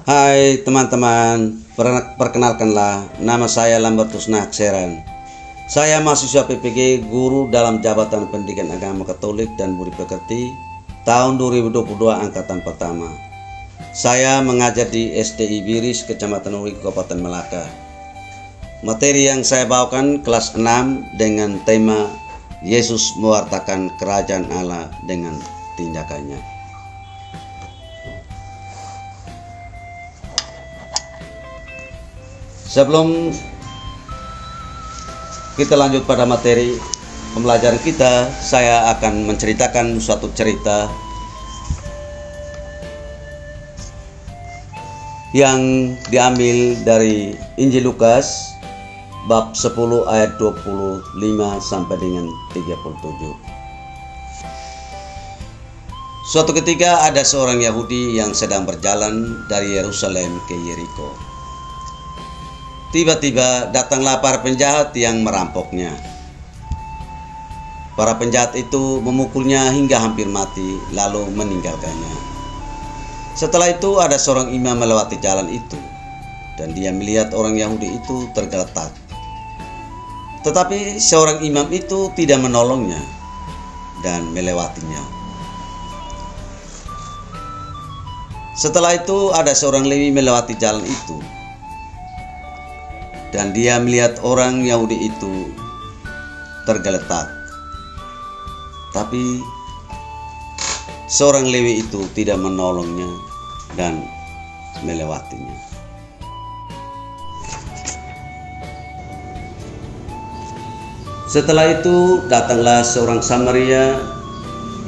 Hai teman-teman, perkenalkanlah nama saya Lambertus Nakseran. Saya mahasiswa PPG, guru dalam Jabatan Pendidikan Agama Katolik dan Budi Pekerti tahun 2022 angkatan pertama. Saya mengajar di SDI Biris, Kecamatan Uri, Kabupaten Melaka. Materi yang saya bawakan kelas 6 dengan tema Yesus mewartakan kerajaan Allah dengan tindakannya. Sebelum kita lanjut pada materi pembelajaran kita, saya akan menceritakan suatu cerita yang diambil dari Injil Lukas bab 10 ayat 25 sampai dengan 37. Suatu ketika ada seorang Yahudi yang sedang berjalan dari Yerusalem ke Yeriko. Tiba-tiba datanglah para penjahat yang merampoknya. Para penjahat itu memukulnya hingga hampir mati, lalu meninggalkannya. Setelah itu ada seorang imam melewati jalan itu, dan dia melihat orang Yahudi itu tergeletak. Tetapi seorang imam itu tidak menolongnya dan melewatinya. Setelah itu ada seorang Lewi melewati jalan itu, dan dia melihat orang Yahudi itu tergeletak. Tapi seorang Lewi itu tidak menolongnya dan melewatinya. Setelah itu datanglah seorang Samaria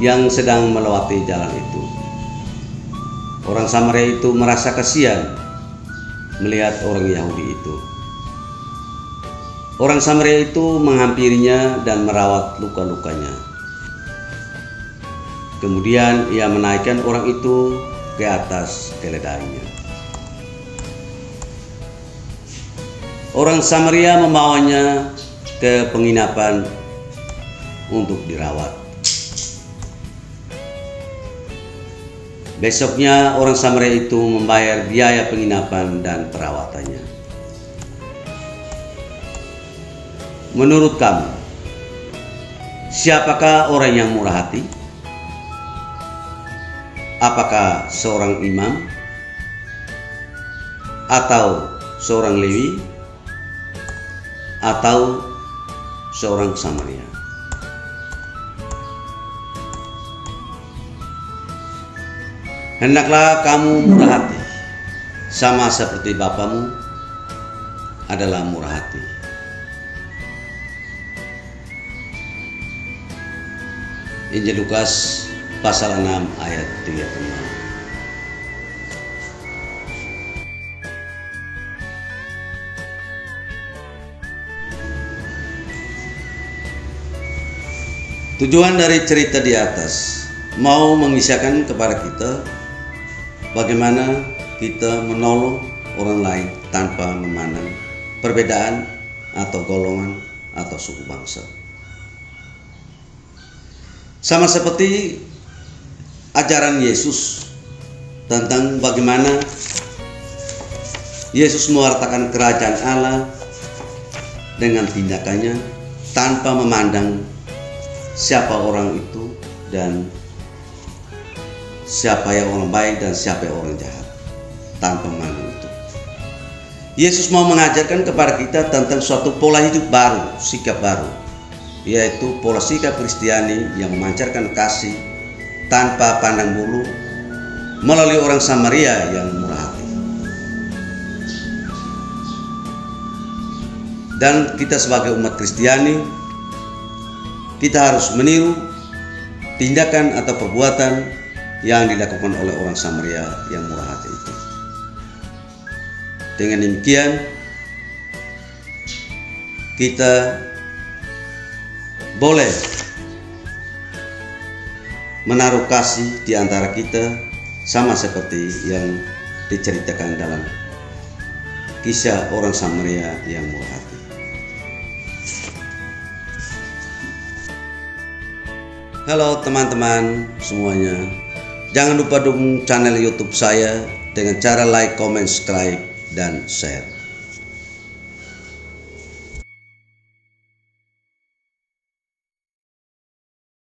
yang sedang melewati jalan itu. Orang Samaria itu merasa kasihan melihat orang Yahudi itu. Orang Samaria itu menghampirinya dan merawat luka-lukanya. Kemudian ia menaikkan orang itu ke atas keledainya. Orang Samaria membawanya ke penginapan untuk dirawat. Besoknya orang Samaria itu membayar biaya penginapan dan perawatannya. Menurut kamu, siapakah orang yang murah hati? Apakah seorang imam? Atau seorang Lewi? Atau seorang Samaria? Hendaklah kamu murah hati, sama seperti Bapamu adalah murah hati. Injil Lukas pasal 6 ayat 36. Tujuan dari cerita di atas mau mengisahkan kepada kita bagaimana kita menolong orang lain tanpa memandang perbedaan atau golongan atau suku bangsa. Sama seperti ajaran Yesus tentang bagaimana Yesus mewartakan kerajaan Allah dengan tindakannya tanpa memandang siapa orang itu dan siapa yang orang baik dan siapa yang orang jahat, tanpa memandang itu. Yesus mau mengajarkan kepada kita tentang suatu pola hidup baru, sikap baru, yaitu pola sikap Kristiani yang memancarkan kasih tanpa pandang bulu melalui orang Samaria yang murah hati. Dan kita sebagai umat Kristiani, kita harus meniru tindakan atau perbuatan yang dilakukan oleh orang Samaria yang murah hati itu. Dengan demikian, kita boleh menaruh kasih di antara kita, sama seperti yang diceritakan dalam kisah orang Samaria yang murah hati. Halo teman-teman semuanya, jangan lupa dukung channel YouTube saya dengan cara like, comment, subscribe, dan share.